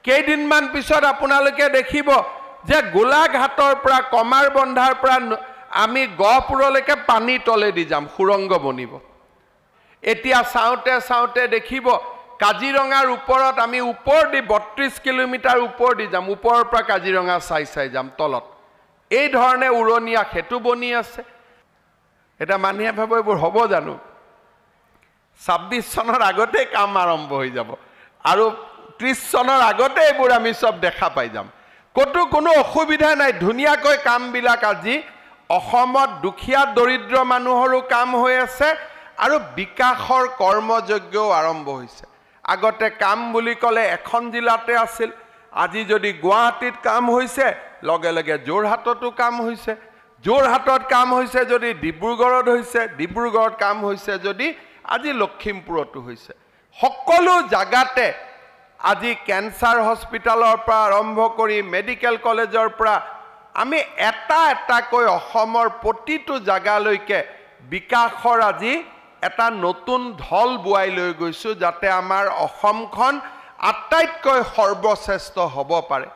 কেইদিনমান পিছত আপোনালোকে দেখিব যে গোলাঘাটৰ পৰা কমাৰ বন্ধাৰ পৰা আমি গহপুৰলৈকে পানী তলেদি যাম, সুৰংগ বনিব। এতিয়া চাওঁতে চাওঁতে দেখিব কাজিৰঙাৰ ওপৰত আমি ওপৰ দি ৩২ কিলোমিটাৰ ওপৰ দি যাম, ওপৰৰ পৰা কাজিৰঙা চাই চাই যাম তলত। এই ধৰণে উৰণীয়া সেতু বনি আছে। এটা মানুহে ভাবে এইবোৰ হ'ব জানো? ২৬ চনৰ আগতে কাম আৰম্ভ হৈ যাব আৰু ৩০ চনৰ আগতে এইবোৰ আমি সব দেখা পাই যাম। কতো কোনো অসুবিধা নাই, ধুনীয়াকৈ কামবিলাক আজি অসমত দুখীয়া দৰিদ্ৰ মানুহৰো কাম হৈ আছে আৰু বিকাশৰ কৰ্মযজ্ঞও আৰম্ভ হৈছে। আগতে কাম বুলি ক'লে এখন জিলাতে আছিল, আজি যদি গুৱাহাটীত কাম হৈছে লগে লগে যোৰহাটতো কাম হৈছে, যোৰহাটত কাম হৈছে যদি ডিব্ৰুগড়ত হৈছে, ডিব্ৰুগড়ত কাম হৈছে যদি আজি লখিমপুৰতো হৈছে। সকলো জাগাতে আজি কেন্সাৰ হস্পিটালৰ পৰা আৰম্ভ কৰি মেডিকেল কলেজৰ পৰা আমি এটা এটাকৈ অসমৰ প্ৰতিটো জাগালৈকে বিকাশৰ আজি এটা নতুন ঢল বুৱাই লৈ গৈছো, যাতে আমাৰ অসমখন আটাইতকৈ সৰ্বশ্ৰেষ্ঠ হ'ব পাৰে।